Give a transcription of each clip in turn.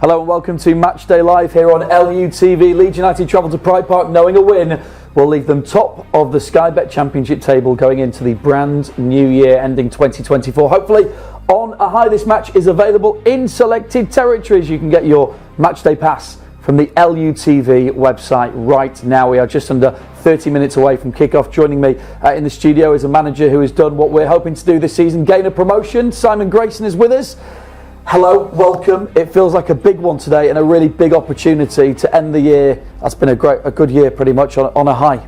Hello and welcome to Matchday Live here on LUTV. Leeds United travel to Pride Park knowing a win will leave them top of the Sky Bet Championship table going into the brand new year ending 2024. Hopefully on a high. This match is available in selected territories. You can get your Matchday pass from the LUTV website right now. We are just under 30 minutes away from kickoff. Joining me in the studio is a manager who has done what we're hoping to do this season, gain a promotion. Simon Grayson is with us. Hello, welcome. It feels like a big one today and a really big opportunity to end the year. That's been a good year pretty much on a high.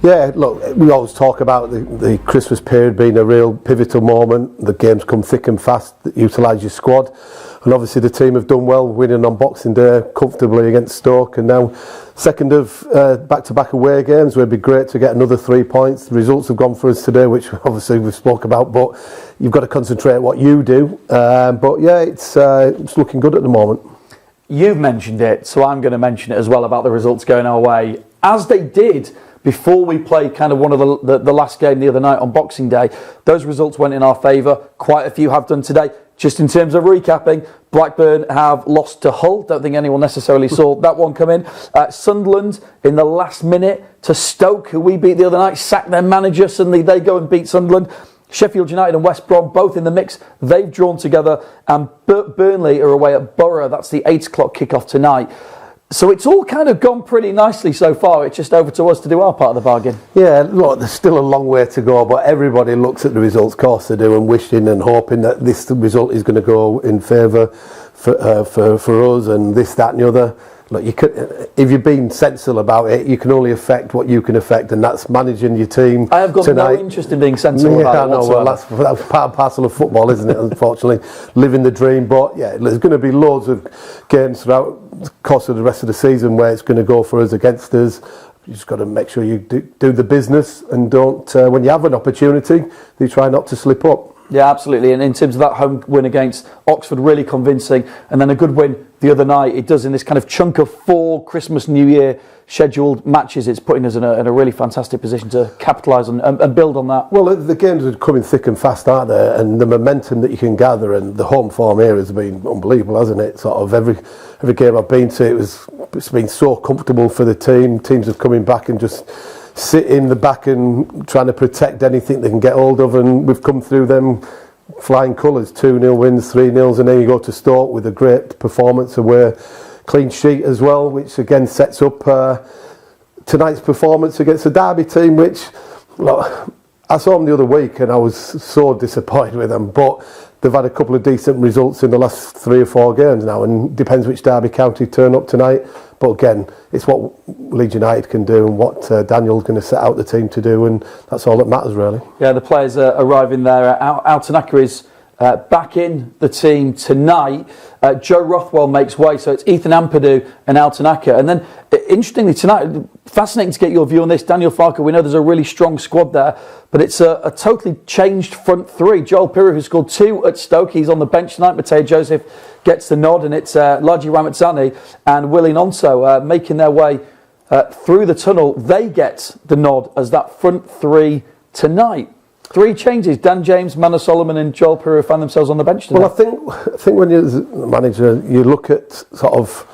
Yeah, look, we always talk about the Christmas period being a real pivotal moment. The games come thick and fast, utilise your squad. And obviously the team have done well, winning on Boxing Day comfortably against Stoke, and now second of back-to-back away games. It would be great to get another 3 points. The results have gone for us today, which obviously we've spoke about, but you've got to concentrate on what you do. But yeah, it's looking good at the moment. You've mentioned it, so I'm going to mention it as well about the results going our way, as they did before we played kind of one of the last game the other night on Boxing Day. Those results went in our favour. Quite a few have done today. Just in terms of recapping, Blackburn have lost to Hull. Don't think anyone necessarily saw that one come in. Sunderland in the last minute to Stoke, who we beat the other night, sacked their manager. Suddenly they go and beat Sunderland. Sheffield United and West Brom both in the mix. They've drawn together, and Burnley are away at Borough. That's the 8 o'clock kickoff tonight. So it's all kind of gone pretty nicely so far. It's just over to us to do our part of the bargain. Yeah, look, there's still a long way to go, but everybody looks at the results, of course they do, and wishing and hoping that this result is going to go in favour for us and this, that and the other. Look, if you're being sensible about it, you can only affect what you can affect, and that's managing your team. I have got tonight. No interest in being sensible about it whatsoever. Well, that's part and parcel of football, isn't it, unfortunately, living the dream. But yeah, there's going to be loads of games throughout the course of the rest of the season where it's going to go for us, against us. You just got to make sure you do the business, and don't, when you have an opportunity, you try not to slip up. Yeah, absolutely. And in terms of that home win against Oxford, really convincing. And then a good win the other night. It does in this kind of chunk of 4 Christmas, New Year scheduled matches. It's putting us in a really fantastic position to capitalise on and build on that. Well, the games are coming thick and fast, aren't they? And the momentum that you can gather, and the home form here has been unbelievable, hasn't it? Sort of every game I've been to, it's been so comfortable for the team. Teams are coming back and just sit in the back and trying to protect anything they can get hold of, and we've come through them flying colours. 2-0 wins, 3-0, and then you go to Stoke with a great performance away, clean sheet as well, which again sets up tonight's performance against the Derby team, which, look, I saw them the other week and I was so disappointed with them, but they've had a couple of decent results in the last 3 or 4 games now, and depends which Derby county turn up tonight. But again, it's what Leeds United can do and what Daniel's going to set out the team to do, and that's all that matters, really. Yeah, the players are arriving there. Altanaka is back in the team tonight. Joe Rothwell makes way, so it's Ethan Ampadu and Altanaka. And then, interestingly, tonight, fascinating to get your view on this. Daniel Farke, we know there's a really strong squad there, but it's a totally changed front 3. Joel Piroe, who scored 2 at Stoke, he's on the bench tonight. Matteo Joseph gets the nod, and it's Laji Ramazzani and Willie Nonso making their way through the tunnel. They get the nod as that front 3 tonight. 3 changes. Dan James, Mano Solomon and Joel Piroe find themselves on the bench today. Well, I think when you're the manager, you look at sort of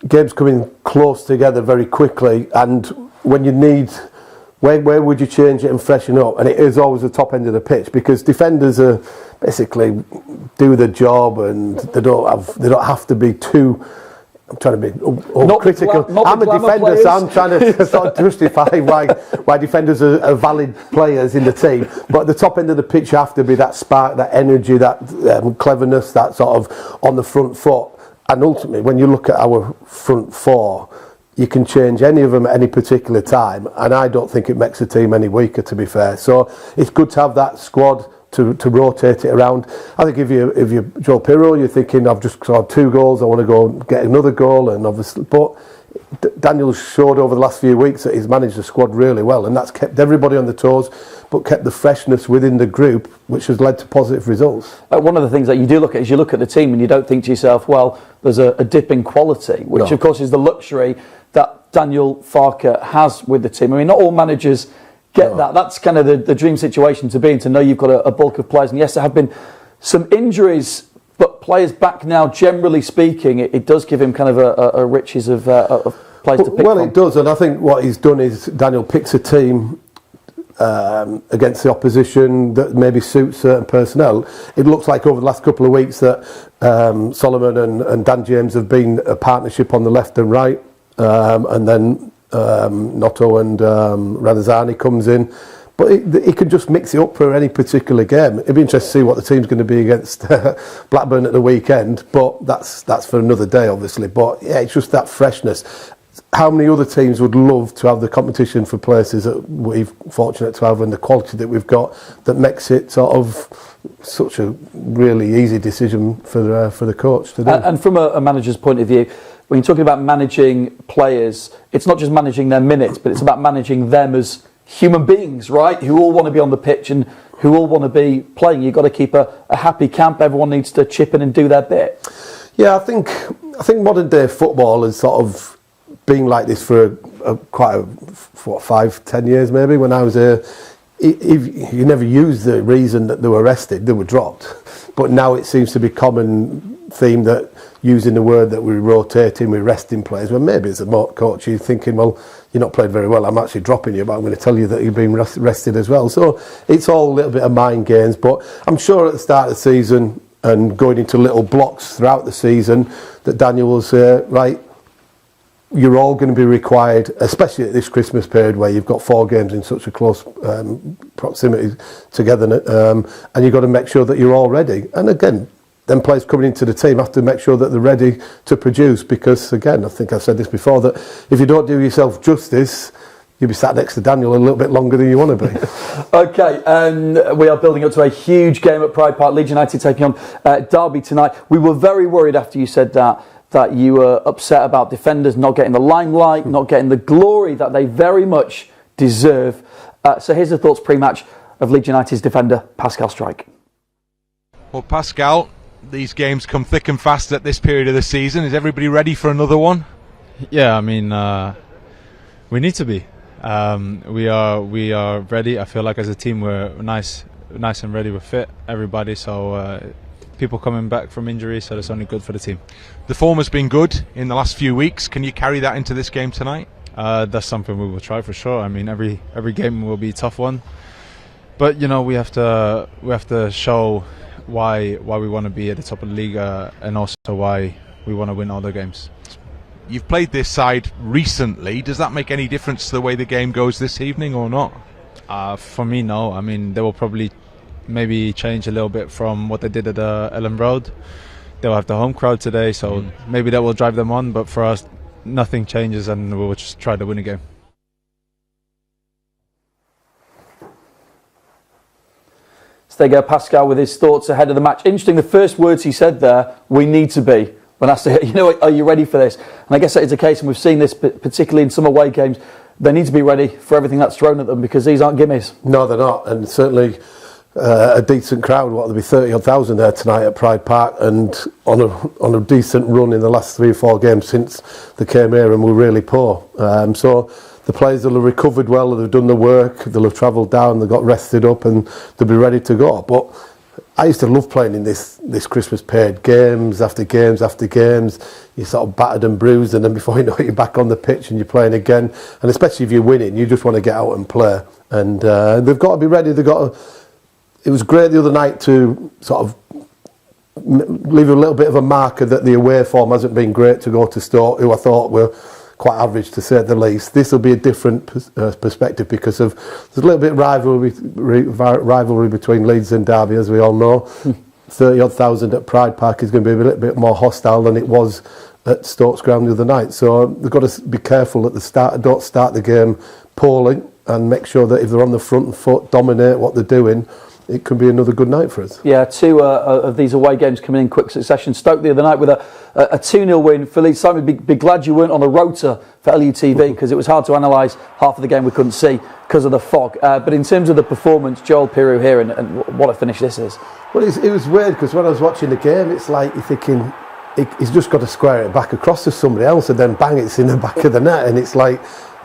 games coming close together very quickly, and when you need, where would you change it and freshen up? And it is always the top end of the pitch, because defenders are basically do the job, and they don't have to be too. I'm trying to be critical. I'm a defender, so I'm trying to sort of justify why defenders are valid players in the team. But at the top end of the pitch, you have to be that spark, that energy, that cleverness, that sort of on the front foot. And ultimately, when you look at our front 4, you can change any of them at any particular time, and I don't think it makes the team any weaker, to be fair. So it's good to have that squad to rotate it around. I think if you're Joel Piroe, you're thinking, I've just scored 2 goals, I want to go get another goal, and obviously, but Daniel's showed over the last few weeks that he's managed the squad really well, and that's kept everybody on the toes, but kept the freshness within the group, which has led to positive results. One of the things that you do look at is you look at the team and you don't think to yourself, well, there's a dip in quality, which of course is the luxury that Daniel Farke has with the team. I mean, not all managers get that. That's kind of the dream situation to be in, to know you've got a bulk of players. And yes, there have been some injuries, but players back now, generally speaking, it does give him kind of a riches of players to pick from. Well, it does, and I think what he's done is Daniel picks a team against the opposition that maybe suits certain personnel. It looks like over the last couple of weeks that Solomon and Dan James have been a partnership on the left and right, and then Noto and Radazani comes in. But he can just mix it up for any particular game. It'd be interesting to see what the team's going to be against Blackburn at the weekend, but that's for another day, obviously. But yeah, it's just that freshness. How many other teams would love to have the competition for places that we're fortunate to have, and the quality that we've got that makes it sort of such a really easy decision for the coach to do. And from a manager's point of view, when you're talking about managing players, it's not just managing their minutes, but it's about managing them as human beings, right? Who all want to be on the pitch and who all want to be playing. You've got to keep a happy camp. Everyone needs to chip in and do their bit. Yeah, I think modern day football has sort of been like this for quite 5-10 years maybe. When I was here, you never used the reason that they were arrested, they were dropped. But now it seems to be common theme that using the word that we're rotating, we're resting players. Well, maybe as a coach you're thinking, well, you're not playing very well, I'm actually dropping you, but I'm going to tell you that you've been rested as well. So it's all a little bit of mind games, but I'm sure at the start of the season and going into little blocks throughout the season that Daniel will say, right, you're all going to be required, especially at this Christmas period where you've got 4 games in such a close proximity together, and you've got to make sure that you're all ready. And again, then players coming into the team have to make sure that they're ready to produce, because again, I think I've said this before, that if you don't do yourself justice, you'll be sat next to Daniel a little bit longer than you want to be. Okay, and we are building up to a huge game at Pride Park. Leeds United taking on Derby tonight. We were very worried after you said that you were upset about defenders not getting the limelight, not getting the glory that they very much deserve. So here's the thoughts pre-match of Leeds United's defender, Pascal Struijk. Well, Pascal, these games come thick and fast at this period of the season. Is everybody ready for another one? Yeah, I mean, we need to be. We are ready. I feel like as a team we're nice and ready. We're fit, everybody. So people coming back from injury, so that's only good for the team. The form has been good in the last few weeks. Can you carry that into this game tonight? That's something we will try for sure. I mean, every game will be a tough one, but you know we have to show why we want to be at the top of the league, and also why we want to win all the games. You've played this side recently. Does that make any difference to the way the game goes this evening or not? For me, no. I mean, they will probably maybe change a little bit from what they did at Elland Road. They'll have the home crowd today, so maybe that will drive them on, but for us nothing changes and we'll just try to win a game. So there you go, Pascal with his thoughts ahead of the match. Interesting, the first words he said there, we need to be. When I say, are you ready for this? And I guess that is the case, and we've seen this particularly in some away games. They need to be ready for everything that's thrown at them, because these aren't gimmies. No, they're not, and certainly a decent crowd. There'll be 30,000 there tonight at Pride Park, and on a decent run in the last 3 or 4 games since they came here and were really poor. So the players will have recovered well, they've done the work, they'll have travelled down, they got rested up, and they'll be ready to go. But I used to love playing in this Christmas period, games after games after games. You're sort of battered and bruised, and then before you know it, you're back on the pitch and you're playing again. And especially if you're winning, you just want to get out and play. And they've got to be ready. It was great the other night to sort of leave a little bit of a marker that the away form hasn't been great, to go to Stoke, who I thought were quite average to say the least. This will be a different perspective, because there's a little bit of rivalry between Leeds and Derby, as we all know. 30,000 at Pride Park is going to be a little bit more hostile than it was at Stokes Ground the other night. So they've got to be careful at the start. Don't start the game poorly, and make sure that if they're on the front foot, dominate what they're doing. It could be another good night for us. Yeah, 2 of these away games coming in quick succession. Stoke the other night with a 2-0 win for Leeds. Simon, be glad you weren't on the rota for LUTV, because it was hard to analyse half of the game we couldn't see because of the fog. But in terms of the performance, Joel Piroux here, and what a finish this is. Well, it was weird, because when I was watching the game, it's like you're thinking he's just got to square it back across to somebody else, and then bang, it's in the back of the net. And it's like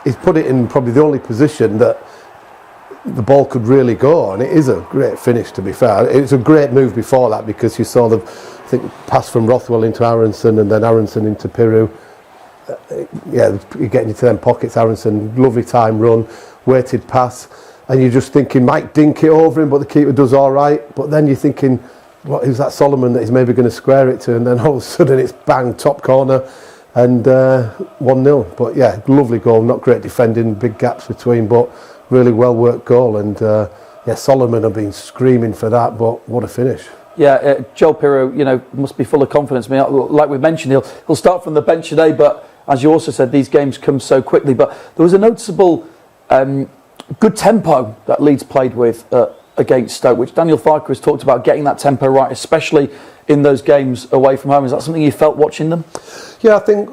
he's put it in probably the only position that the ball could really go, and it is a great finish, to be fair. It's a great move before that, because you saw the, I think, pass from Rothwell into Aronson and then Aronson into Piru. You're getting into them pockets. Aronson, lovely time run, weighted pass, and you're just thinking, might dink it over him, but the keeper does all right. But then you're thinking, what is that Solomon that he's maybe going to square it to? And then all of a sudden it's bang, top corner, and 1-0. But yeah, lovely goal, not great defending, big gaps between, but really well worked goal. And Solomon have been screaming for that, but what a finish. Yeah, Joel Piroe, must be full of confidence. I mean, like we mentioned, he'll start from the bench today, but as you also said, these games come so quickly. But there was a noticeable good tempo that Leeds played with against Stoke, which Daniel Farke has talked about, getting that tempo right, especially in those games away from home. Is that something you felt watching them? Yeah, I think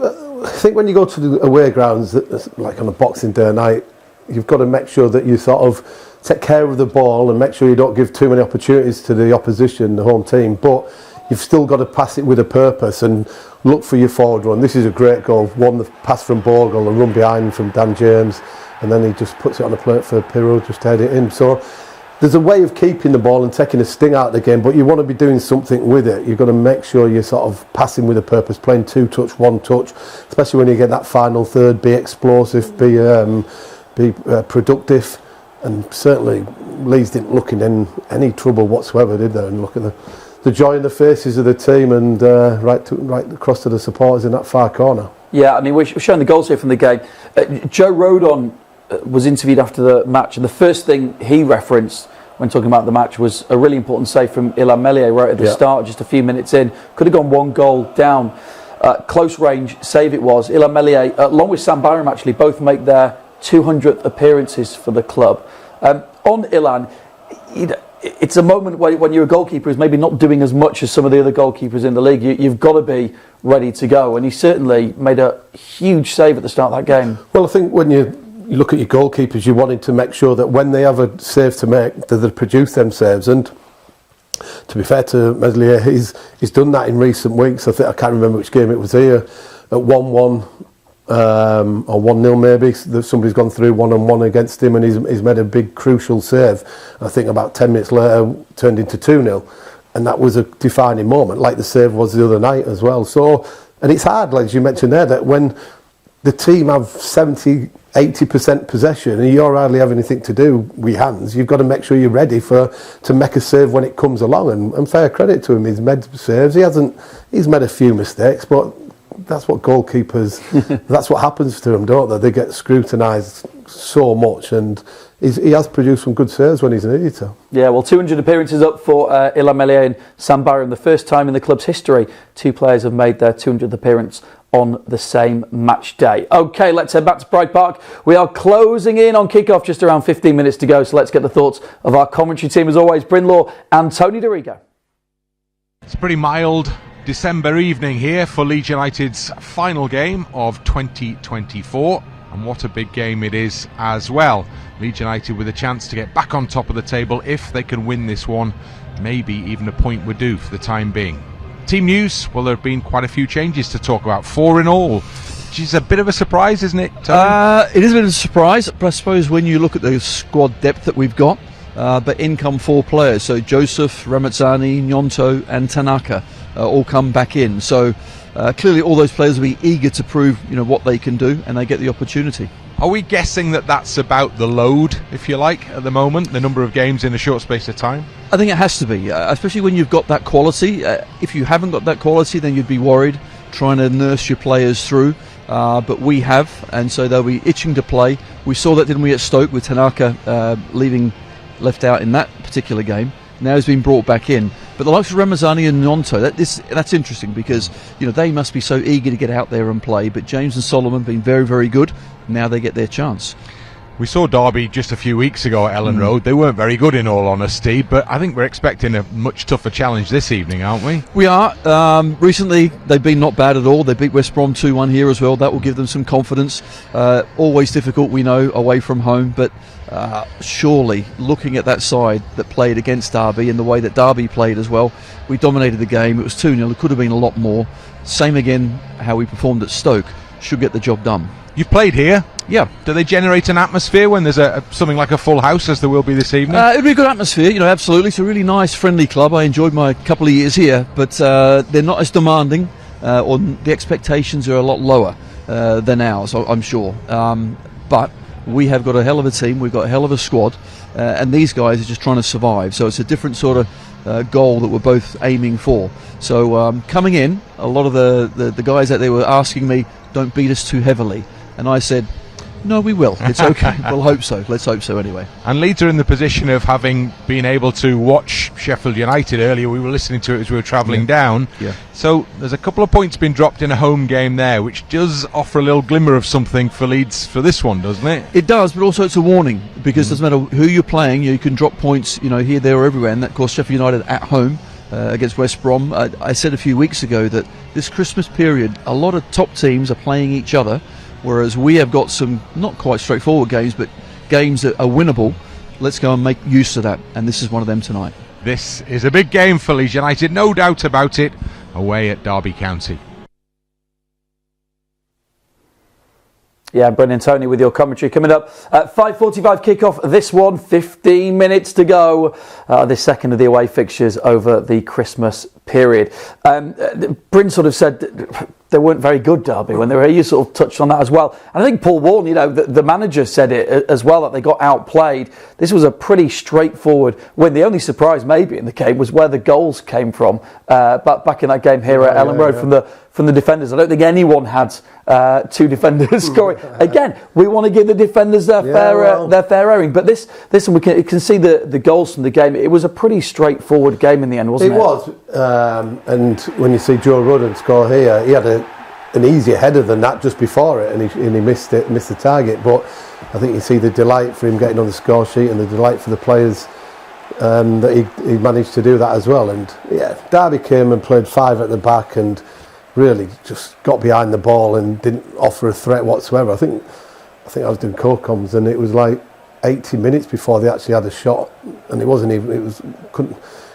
when you go to the away grounds, like on a Boxing Day night, you've got to make sure that you sort of take care of the ball and make sure you don't give too many opportunities to the opposition, the home team, but you've still got to pass it with a purpose and look for your forward run. This is a great goal. One, the pass from Bogle, a run behind from Dan James, and then he just puts it on the plate for Piroe, just to head it in. So there's a way of keeping the ball and taking a sting out of the game, but you want to be doing something with it. You've got to make sure you're sort of passing with a purpose, playing 2-touch, 1-touch, especially when you get that final third, be explosive, be productive. And certainly Leeds didn't look in any trouble whatsoever, did they? And look at the joy in the faces of the team, and right across to the supporters in that far corner. Yeah, I mean, we're showing the goals here from the game. Joe Rodon was interviewed after the match, and the first thing he referenced when talking about the match was a really important save from Illan Meslier right at the start, just a few minutes in. Could have gone one goal down. Close range save it was. Illan Meslier, along with Sam Byram, actually, both make their 200th appearances for the club. On Illan, it's a moment when you're a goalkeeper who's maybe not doing as much as some of the other goalkeepers in the league. You've got to be ready to go, and he certainly made a huge save at the start of that game. Well, I think when you look at your goalkeepers, you wanted to make sure that when they have a save to make, that they produce them saves. And to be fair to Meslier, he's done that in recent weeks. I can't remember which game it was here, at 1-1 or 1-0 maybe. Somebody's gone through one-on-one against him, and he's made a big crucial save. I think about 10 minutes later turned into 2-0, and that was a defining moment, like the save was the other night as well. So, and it's hard, like you mentioned there, that when the team have 70-80% possession and you don't hardly have anything to do with your hands, you've got to make sure you're ready to make a save when it comes along. And fair credit to him, he's made saves. He's made a few mistakes, but that's what goalkeepers, that's what happens to them, don't they? They get scrutinised so much, and he has produced some good saves when he's needed to. Yeah, well, 200 appearances up for Illan Meslier and Sam Byram. The first time in the club's history, two players have made their 200th appearance on the same match day. OK, let's head back to Pride Park. We are closing in on kick-off, just around 15 minutes to go, so let's get the thoughts of our commentary team, as always, Bryn Law and Tony DeRigo. It's a pretty mild December evening here for Leeds United's final game of 2024, and what a big game it is as well. Leeds United with a chance to get back on top of the table if they can win this one. Maybe even a point would do for the time being. Team news, well, there have been quite a few changes to talk about, 4 in all, which is a bit of a surprise, isn't it, Tony? It is a bit of a surprise, but I suppose when you look at the squad depth that we've got, but in come 4 players, so Joseph, Ramazzani, Gnonto and Tanaka all come back in, so clearly all those players will be eager to prove what they can do, and they get the opportunity. Are we guessing that that's about the load, if you like, at the moment, the number of games in a short space of time? I think it has to be, especially when you've got that quality. If you haven't got that quality, then you'd be worried trying to nurse your players through, but we have, and so they'll be itching to play. We saw that, didn't we, at Stoke, with Tanaka left out in that particular game. Now he's been brought back in. But the likes of Ramazzani and Gnonto, that's interesting, because they must be so eager to get out there and play. But James and Solomon have been very, very good. Now they get their chance. We saw Derby just a few weeks ago at Elland Road. They weren't very good, in all honesty, but I think we're expecting a much tougher challenge this evening, aren't we? We are. Recently, they've been not bad at all. They beat West Brom 2-1 here as well. That will give them some confidence. Always difficult, we know, away from home, but surely, looking at that side that played against Derby and the way that Derby played as well, we dominated the game. It was 2-0. It could have been a lot more. Same again how we performed at Stoke. should get the job done. You've played here. Yeah. Do they generate an atmosphere when there's something like a full house, as there will be this evening? It'd be a good atmosphere, absolutely. It's a really nice, friendly club. I enjoyed my couple of years here, but they're not as demanding, or the expectations are a lot lower than ours, I'm sure. But we have got a hell of a team, we've got a hell of a squad, and these guys are just trying to survive. So it's a different sort of goal that we're both aiming for. So coming in, a lot of the guys out there were asking me, don't beat us too heavily. And I said, no, we will. It's okay. We'll hope so. Let's hope so anyway. And Leeds are in the position of having been able to watch Sheffield United earlier. We were listening to it as we were travelling down. Yeah. So there's a couple of points been dropped in a home game there, which does offer a little glimmer of something for Leeds for this one, doesn't it? It does, but also it's a warning, because it doesn't matter who you're playing, you can drop points, here, there, or everywhere. And that, of course, Sheffield United at home against West Brom. I said a few weeks ago that this Christmas period, a lot of top teams are playing each other, whereas we have got some not quite straightforward games, but games that are winnable. Let's go and make use of that, and this is one of them tonight. This is a big game for Leeds United, no doubt about it, away at Derby County. Yeah, Brendan, Tony with your commentary coming up at 5:45 kickoff. This one, 15 minutes to go. This second of the away fixtures over the Christmas period. Bryn sort of said they weren't very good, Derby, when they were here. You sort of touched on that as well. And I think Paul Warne, the manager said it as well, that they got outplayed. This was a pretty straightforward win. The only surprise maybe in the game was where the goals came from. Back in that game here at Elland Road from the defenders. I don't think anyone had two defenders scoring. Again, we want to give the defenders their fair airing. But this one, we can see the goals from the game. It was a pretty straightforward game in the end, wasn't it? It was. And when you see Joe Rudden score here, he had an easier header than that just before it, and he missed the target. But I think you see the delight for him getting on the score sheet, and the delight for the players that he managed to do that as well. And yeah, Derby came and played five at the back and really just got behind the ball and didn't offer a threat whatsoever. I think I was doing co-coms, and it was like 80 minutes before they actually had a shot, and it wasn't even. It was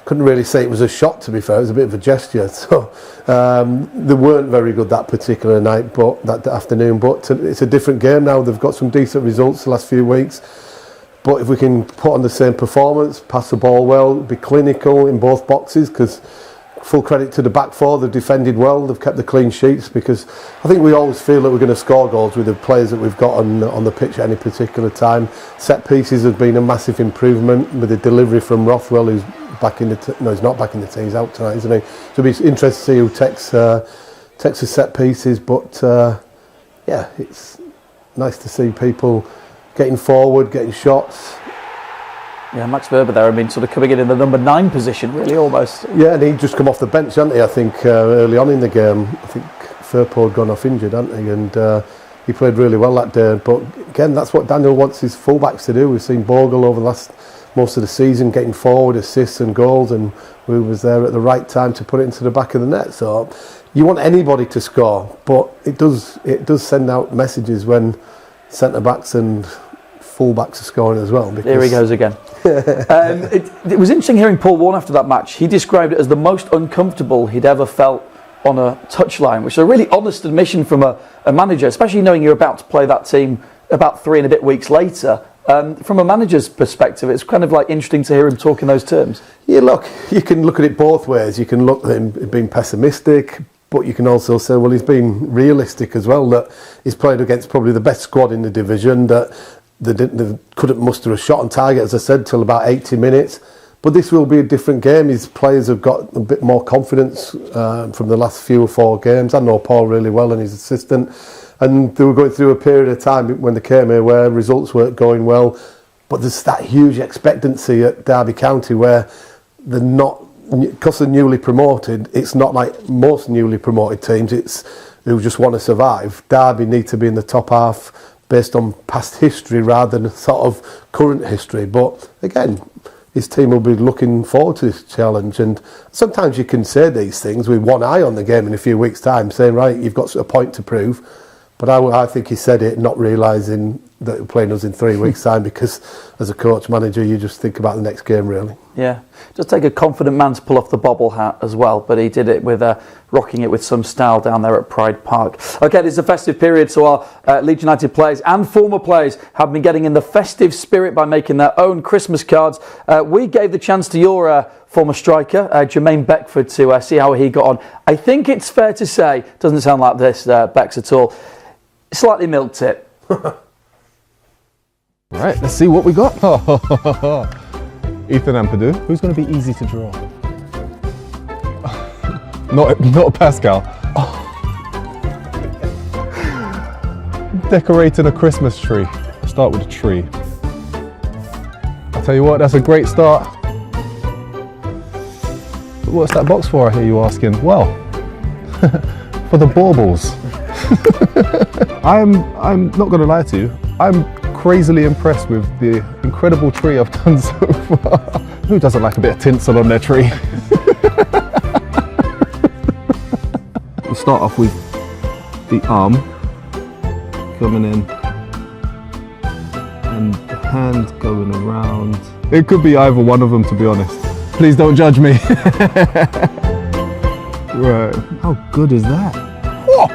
couldn't really say it was a shot, to be fair. It was a bit of a gesture. So they weren't very good that particular night, but that afternoon. But it's a different game now. They've got some decent results the last few weeks. But if we can put on the same performance, pass the ball well, be clinical in both boxes, because full credit to the back four, they've defended well, they've kept the clean sheets, because I think we always feel that we're going to score goals with the players that we've got on the pitch at any particular time. Set pieces have been a massive improvement with the delivery from Rothwell, who's back in the he's not back in the team, he's out tonight, isn't he? So it'll be interesting to see who takes the set pieces, but yeah, it's nice to see people getting forward, getting shots. Yeah, Max Verber there, sort of coming in the number 9 position, really, almost. Yeah, and he'd just come off the bench, hadn't he? I think early on in the game. I think Firpo had gone off injured, hadn't he? And he played really well that day. But again, that's what Daniel wants his fullbacks to do. We've seen Bogle over most of the season getting forward, assists and goals, and we was there at the right time to put it into the back of the net. So you want anybody to score, but it does send out messages when centre backs and fullbacks are scoring as well. Here he goes again. It was interesting hearing Paul Warne after that match. He described it as the most uncomfortable he'd ever felt on a touchline, which is a really honest admission from a manager, especially knowing you're about to play that team about 3 and a bit weeks later. From a manager's perspective, it's kind of like interesting to hear him talk in those terms. Yeah, look, you can look at it both ways. You can look at him being pessimistic, but you can also say, well, he's been realistic as well, that he's played against probably the best squad in the division, that they couldn't muster a shot on target, as I said, till about 80 minutes. But this will be a different game. His players have got a bit more confidence from the last few or 4 games. I know Paul really well and his assistant. And they were going through a period of time when they came here where results weren't going well. But there's that huge expectancy at Derby County where they're not, because they're newly promoted, it's not like most newly promoted teams. It's who just want to survive. Derby need to be in the top half based on past history rather than sort of current history. But again, his team will be looking forward to this challenge. And sometimes you can say these things with one eye on the game in a few weeks' time, saying, right, you've got a point to prove. But I think he said it not realising that are playing us in 3 weeks' time, because as a coach manager, you just think about the next game, really. Yeah, just take a confident man to pull off the bobble hat as well, but he did it with rocking it with some style down there at Pride Park. Okay, this is a festive period, so our Leeds United players and former players have been getting in the festive spirit by making their own Christmas cards. We gave the chance to your former striker, Jermaine Beckford, to see how he got on. I think it's fair to say, doesn't sound like this, Becks, at all, slightly milked it. Right, let's see what we got. Ethan Ampadu, who's going to be easy to draw? Not Pascal. Decorating a Christmas tree. Start with a tree. I'll tell you what, that's a great start. What's that box for, I hear you asking? Well, for the baubles. I'm not going to lie to you. I'm crazily impressed with the incredible tree I've done so far. Who doesn't like a bit of tinsel on their tree? We'll start off with the arm coming in and the hand going around. It could be either one of them, to be honest. Please don't judge me. Right, how good is that? Whoa.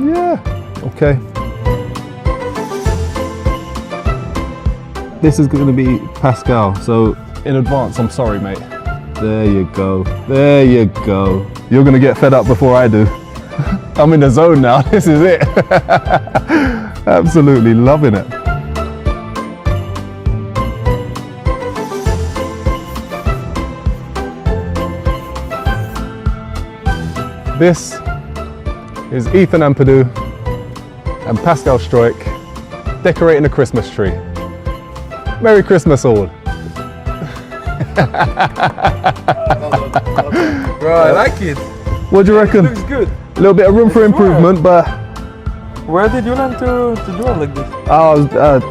Yeah, okay. This is going to be Pascal, so in advance, I'm sorry, mate. There you go, there you go. You're going to get fed up before I do. I'm in the zone now, this is it. Absolutely loving it. This is Ethan Ampadu and Pascal Struijk decorating a Christmas tree. Merry Christmas all. Bro, I like it. What do you reckon? It looks good. A little bit of room for improvement, but... Where did you learn to draw like this?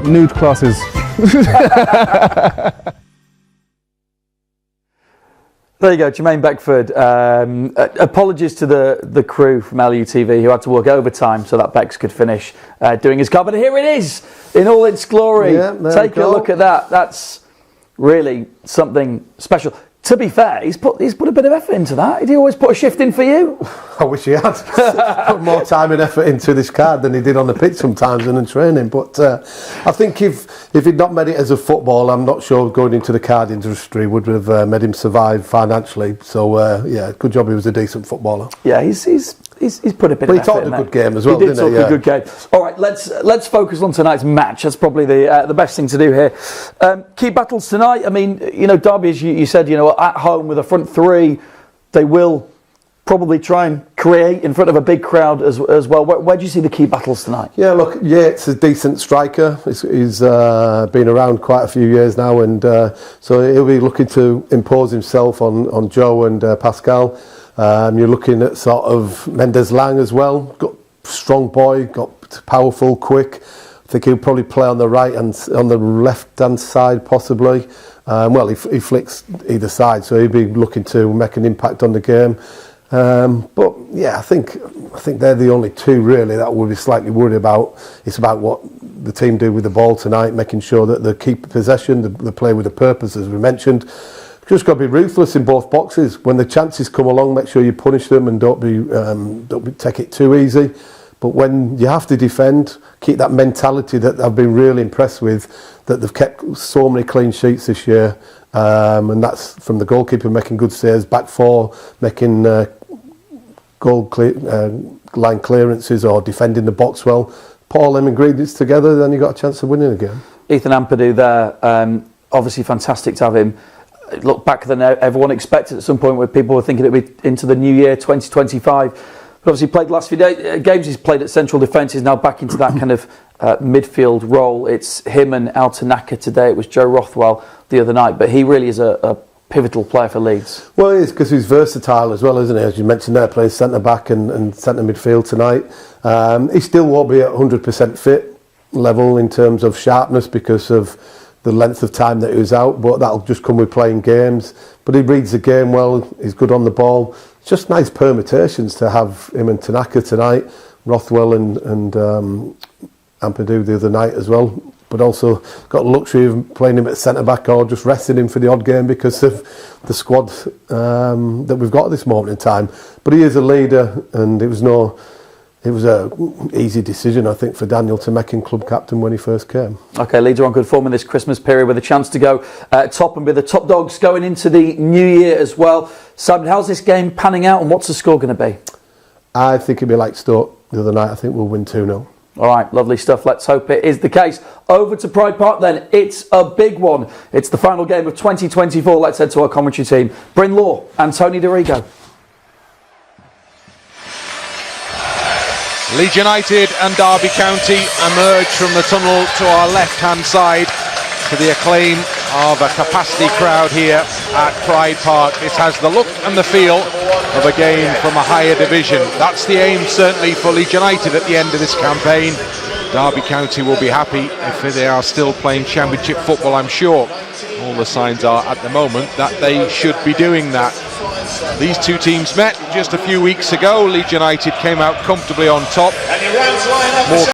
Nude classes. There you go, Jermaine Beckford. Apologies to the crew from LUTV who had to work overtime so that Becks could finish doing his card. But here it is in all its glory. Yeah, Take a look at that. That's really something special. To be fair, he's put a bit of effort into that. Did he always put a shift in for you? I wish he had put more time and effort into this card than he did on the pitch sometimes and in training. But I think if he'd not made it as a footballer, I'm not sure going into the card industry would have made him survive financially. So yeah, good job he was a decent footballer. Yeah, he's put a bit of effort in. But he talked a good game as well, didn't he? He did talk a good game. All right, let's focus on tonight's match. That's probably the best thing to do here. Key battles tonight. I mean, Derby, as you said, at home with a front three, they will probably try and create in front of a big crowd as well. Where do you see the key battles tonight? Yeah, look, Yates is a decent striker. He's been around quite a few years now, and so he'll be looking to impose himself on Joe and Pascal. You're looking at sort of Mendes Lang as well. Got strong boy, got powerful, quick. I think he'll probably play on the right and on the left hand side possibly. Well, he flicks either side, so he'll be looking to make an impact on the game. But yeah, I think they're the only two really that we'll be slightly worried about. It's about what the team do with the ball tonight, making sure that they keep possession, they play with a purpose, as we mentioned. Just got to be ruthless in both boxes. When the chances come along, make sure you punish them and don't take it too easy. But when you have to defend, keep that mentality that I've been really impressed with, that they've kept so many clean sheets this year. And that's from the goalkeeper making good saves, back four making line clearances or defending the box well. Put all them ingredients together, then you've got a chance of winning again. Ethan Ampadu there, obviously fantastic to have him. Look back than everyone expected at some point where people were thinking it would be into the new year 2025. But obviously played the last few games he's played at central defence. He's now back into that kind of midfield role. It's him and Al Tanaka today. It was Joe Rothwell the other night. But he really is a pivotal player for Leeds. Well, he is, because he's versatile as well, isn't he? As you mentioned there, playing centre back and centre midfield tonight. He still won't be at 100% fit level in terms of sharpness because of the length of time that he was out, but that'll just come with playing games. But he reads the game well, he's good on the ball. It's just nice permutations to have him and Tanaka tonight, Rothwell and Ampadu the other night as well, but also got the luxury of playing him at centre-back or just resting him for the odd game because of the squad that we've got at this moment in time. But he is a leader, and it was a easy decision, I think, for Daniel to make him club captain when he first came. Okay, Leeds are on good form in this Christmas period with a chance to go top and be the top dogs going into the new year as well. Simon, how's this game panning out and what's the score going to be? I think it'll be like Stoke the other night. I think we'll win 2-0. All right, lovely stuff. Let's hope it is the case. Over to Pride Park then. It's a big one. It's the final game of 2024. Let's head to our commentary team. Bryn Law and Tony DeRigo. Leeds United and Derby County emerge from the tunnel to our left-hand side to the acclaim of a capacity crowd here at Pride Park. This has the look and the feel of a game from a higher division. That's the aim, certainly, for Leeds United at the end of this campaign. Derby County will be happy if they are still playing Championship football, I'm sure. All the signs are at the moment that they should be doing that. These two teams met just a few weeks ago. Leeds United came out comfortably on top. More